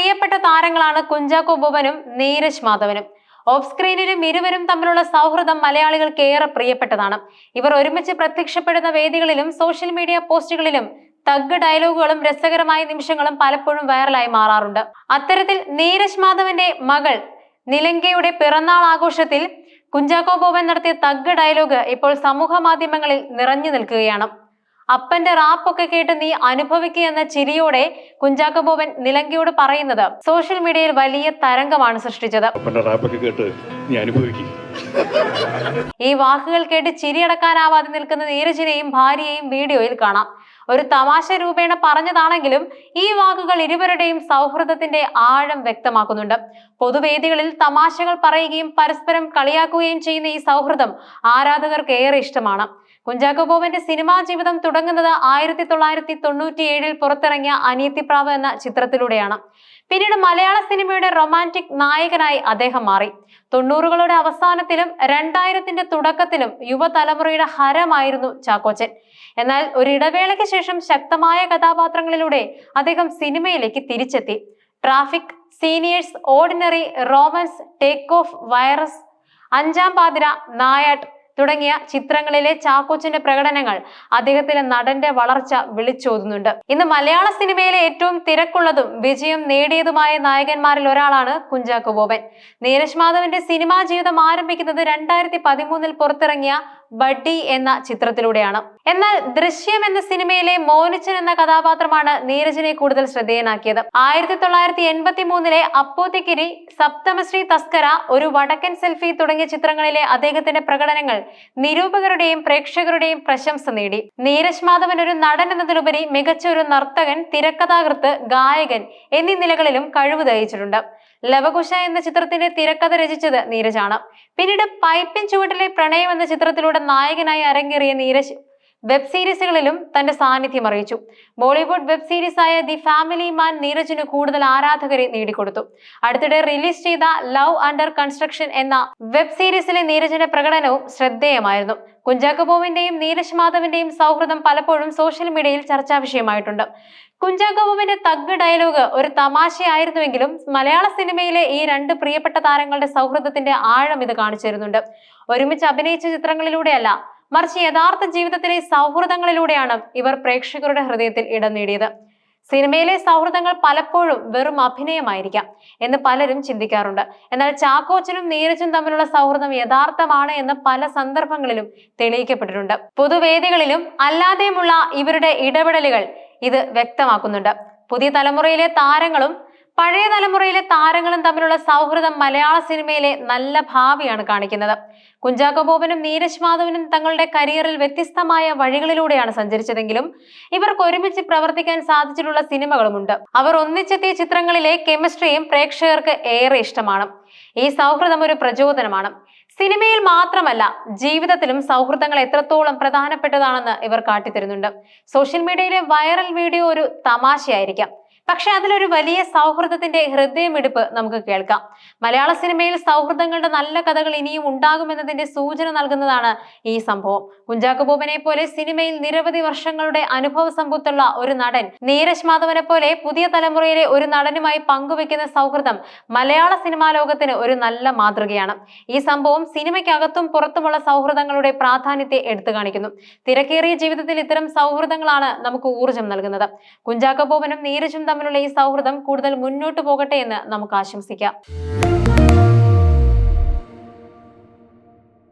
പ്രിയപ്പെട്ട താരങ്ങളാണ് കുഞ്ചാക്കോ ബോബനും നീരജ് മാധവനും. ഓഫ് സ്ക്രീനിലും ഇരുവരും തമ്മിലുള്ള സൗഹൃദം മലയാളികൾക്ക് ഏറെ പ്രിയപ്പെട്ടതാണ്. ഇവർ ഒരുമിച്ച് പ്രത്യക്ഷപ്പെടുന്ന വേദികളിലും സോഷ്യൽ മീഡിയ പോസ്റ്റുകളിലും തഗ് ഡയലോഗുകളും രസകരമായ നിമിഷങ്ങളും പലപ്പോഴും വൈറലായി മാറാറുണ്ട്. അത്തരത്തിൽ നീരജ് മാധവന്റെ മകൾ നിലങ്കയുടെ പിറന്നാൾ ആഘോഷത്തിൽ കുഞ്ചാക്കോ ബോബൻ നടത്തിയ തഗ് ഡയലോഗ് ഇപ്പോൾ സമൂഹ മാധ്യമങ്ങളിൽ നിറഞ്ഞു നിൽക്കുകയാണ്. അപ്പന്റെ റാപ്പൊക്കെ കേട്ട് നീ അനുഭവിക്കുക എന്ന ചിരിയോടെ കുഞ്ചാക്കോ ബോബൻ നിലങ്കയോട് പറയുന്നത് സോഷ്യൽ മീഡിയയിൽ വലിയ തരംഗമാണ് സൃഷ്ടിച്ചത്. ഈ വാക്കുകൾ കേട്ട് ചിരിയടക്കാനാവാതെ നിൽക്കുന്ന നീരജിനെയും ഭാര്യയെയും വീഡിയോയിൽ കാണാം. ഒരു തമാശ രൂപേണ പറഞ്ഞതാണെങ്കിലും ഈ വാക്കുകൾ ഇരുവരുടെയും സൗഹൃദത്തിന്റെ ആഴം വ്യക്തമാക്കുന്നുണ്ട്. പൊതുവേദികളിൽ തമാശകൾ പറയുകയും പരസ്പരം കളിയാക്കുകയും ചെയ്യുന്ന ഈ സൗഹൃദം ആരാധകർക്ക് ഏറെ ഇഷ്ടമാണ്. കുഞ്ചാക്കോ ബോബന്റെ സിനിമാ ജീവിതം തുടങ്ങുന്നത് 1997 പുറത്തിറങ്ങിയ അനിയത്തിപ്രാവ് എന്ന ചിത്രത്തിലൂടെയാണ്. പിന്നീട് മലയാള സിനിമയുടെ റൊമാൻറ്റിക് നായകനായി അദ്ദേഹം മാറി. 90കളുടെ അവസാനത്തിലും 2000ത്തിന്റെ തുടക്കത്തിലും യുവതലമുറയുടെ ഹരമായിരുന്നു ചാക്കോച്ചൻ. എന്നാൽ ഒരു ഇടവേളയ്ക്ക് ശേഷം ശക്തമായ കഥാപാത്രങ്ങളിലൂടെ അദ്ദേഹം സിനിമയിലേക്ക് തിരിച്ചെത്തി. Traffic, seniors, ordinary, romans, take off, virus, Anjaam Pathiraa, നായാട്ട് തുടങ്ങിയ ചിത്രങ്ങളിലെ ചാക്കോച്ചന്റെ പ്രകടനങ്ങൾ അദ്ദേഹത്തിലെ നടന്റെ വളർച്ച വിളിച്ചോതുന്നുണ്ട്. ഇന്ന് മലയാള സിനിമയിലെ ഏറ്റവും തിരക്കുള്ളതും വിജയം നേടിയതുമായ നായകന്മാരിൽ ഒരാളാണ് കുഞ്ചാക്കോ ബോബൻ. നീരജ് മാധവന്റെ സിനിമാ ജീവിതം ആരംഭിക്കുന്നത് 2013 പുറത്തിറങ്ങിയ ബഡ്ഡി എന്ന ചിത്രത്തിലൂടെയാണ്. എന്നാൽ ദൃശ്യം എന്ന സിനിമയിലെ മോനിച്ചൻ എന്ന കഥാപാത്രമാണ് നീരജിനെ കൂടുതൽ ശ്രദ്ധേയനാക്കിയത്. 1983 അപ്പോത്തിക്കിരി, സപ്തമശ്രീ തസ്കര, ഒരു വടക്കൻ സെൽഫി തുടങ്ങിയ ചിത്രങ്ങളിലെ അദ്ദേഹത്തിന്റെ പ്രകടനങ്ങൾ നിരൂപകരുടെയും പ്രേക്ഷകരുടെയും പ്രശംസ നേടി. നീരജ് മാധവൻ ഒരു നടൻ എന്നതിലുപരി മികച്ച ഒരു നർത്തകൻ, തിരക്കഥാകൃത്ത്, ഗായകൻ എന്നീ നിലകളിലും കഴിവ് തെളിയിച്ചിട്ടുണ്ട്. ലവകുശ എന്ന ചിത്രത്തിന്റെ തിരക്കഥ രചിച്ചത് നീരജാണ്. പിന്നീട് പൈപ്പിൻ ചുവട്ടിലെ പ്രണയം എന്ന ചിത്രത്തിലൂടെ നായകനായി അരങ്ങേറിയ നീരജ് വെബ് സീരീസുകളിലും തന്റെ സാന്നിധ്യം അറിയിച്ചു. ബോളിവുഡ് വെബ് സീരീസായ ദി ഫാമിലി മാൻ നീരജിന് കൂടുതൽ ആരാധകരെ നേടിക്കൊടുത്തു. അടുത്തിടെ റിലീസ് ചെയ്ത ലവ് അണ്ടർ കൺസ്ട്രക്ഷൻ എന്ന വെബ് സീരീസിലെ നീരജിന്റെ പ്രകടനവും ശ്രദ്ധേയമായിരുന്നു. കുഞ്ചാക്കോ ബോബന്റെയും നീരജ് മാധവന്റെയും സൗഹൃദം പലപ്പോഴും സോഷ്യൽ മീഡിയയിൽ ചർച്ചാ വിഷയമായിട്ടുണ്ട്. കുഞ്ചാക്കോ ബോബന്റെ തഗ് ഡയലോഗ് ഒരു തമാശയായിരുന്നുവെങ്കിലും മലയാള സിനിമയിലെ ഈ രണ്ട് പ്രിയപ്പെട്ട താരങ്ങളുടെ സൗഹൃദത്തിന്റെ ആഴം ഇത് കാണിച്ചു തരുന്നുണ്ട്. ഒരുമിച്ച് അഭിനയിച്ച ചിത്രങ്ങളിലൂടെയല്ല, മറിച്ച് യഥാർത്ഥ ജീവിതത്തിലെ സൗഹൃദങ്ങളിലൂടെയാണ് ഇവർ പ്രേക്ഷകരുടെ ഹൃദയത്തിൽ ഇടം നേടിയത്. സിനിമയിലെ സൗഹൃദങ്ങൾ പലപ്പോഴും വെറും അഭിനയമായിരിക്കാം എന്ന് പലരും ചിന്തിക്കാറുണ്ട്. എന്നാൽ ചാക്കോച്ചനും നീരജും തമ്മിലുള്ള സൗഹൃദം യഥാർത്ഥമാണ് എന്ന് പല സന്ദർഭങ്ങളിലും തെളിയിക്കപ്പെട്ടിട്ടുണ്ട്. പൊതുവേദികളിലും അല്ലാതെയുമുള്ള ഇവരുടെ ഇടപെടലുകൾ ഇത് വ്യക്തമാക്കുന്നുണ്ട്. പുതിയ തലമുറയിലെ താരങ്ങളും പഴയ തലമുറയിലെ താരങ്ങളും തമ്മിലുള്ള സൗഹൃദം മലയാള സിനിമയിലെ നല്ല ഭാവിയാണ് കാണിക്കുന്നത്. കുഞ്ചാക്കോ ബോബനും നീരജ് മാധവനും തങ്ങളുടെ കരിയറിൽ വ്യത്യസ്തമായ വഴികളിലൂടെയാണ് സഞ്ചരിച്ചതെങ്കിലും ഇവർക്ക് ഒരുമിച്ച് പ്രവർത്തിക്കാൻ സാധിച്ചിട്ടുള്ള സിനിമകളുമുണ്ട്. അവർ ഒന്നിച്ചെത്തിയ ചിത്രങ്ങളിലെ കെമിസ്ട്രിയും പ്രേക്ഷകർക്ക് ഏറെ ഇഷ്ടമാണ്. ഈ സൗഹൃദം ഒരു പ്രചോദനമാണ്. സിനിമയിൽ മാത്രമല്ല, ജീവിതത്തിലും സൗഹൃദങ്ങൾ എത്രത്തോളം പ്രധാനപ്പെട്ടതാണെന്ന് ഇവർ കാട്ടിത്തരുന്നുണ്ട്. സോഷ്യൽ മീഡിയയിലെ വൈറൽ വീഡിയോ ഒരു തമാശയായിരിക്കാം, പക്ഷെ അതിലൊരു വലിയ സൗഹൃദത്തിന്റെ ഹൃദയമിടിപ്പ് നമുക്ക് കേൾക്കാം. മലയാള സിനിമയിൽ സൗഹൃദങ്ങളുടെ നല്ല കഥകൾ ഇനിയും ഉണ്ടാകുമെന്നതിന്റെ സൂചന നൽകുന്നതാണ് ഈ സംഭവം. കുഞ്ചാക്കോ ബോബനെ പോലെ സിനിമയിൽ നിരവധി വർഷങ്ങളുടെ അനുഭവ സമ്പത്തുള്ള ഒരു നടൻ നീരജ് മാധവനെ പോലെ പുതിയ തലമുറയിലെ ഒരു നടനുമായി പങ്കുവെക്കുന്ന സൗഹൃദം മലയാള സിനിമാ ലോകത്തിന് ഒരു നല്ല മാതൃകയാണ്. ഈ സംഭവം സിനിമയ്ക്കകത്തും പുറത്തുമുള്ള സൗഹൃദങ്ങളുടെ പ്രാധാന്യത്തെ എടുത്തു കാണിക്കുന്നു. തിരക്കേറിയ ജീവിതത്തിൽ ഇത്തരം സൗഹൃദങ്ങളാണ് നമുക്ക് ഊർജം നൽകുന്നത്. കുഞ്ചാക്കോ ബോബനും നീരജും തമ്മിലുള്ള ഈ സൗഹൃദം കൂടുതൽ മുന്നോട്ട് പോകട്ടെ എന്ന് നമുക്ക് ആശംസിക്കാം.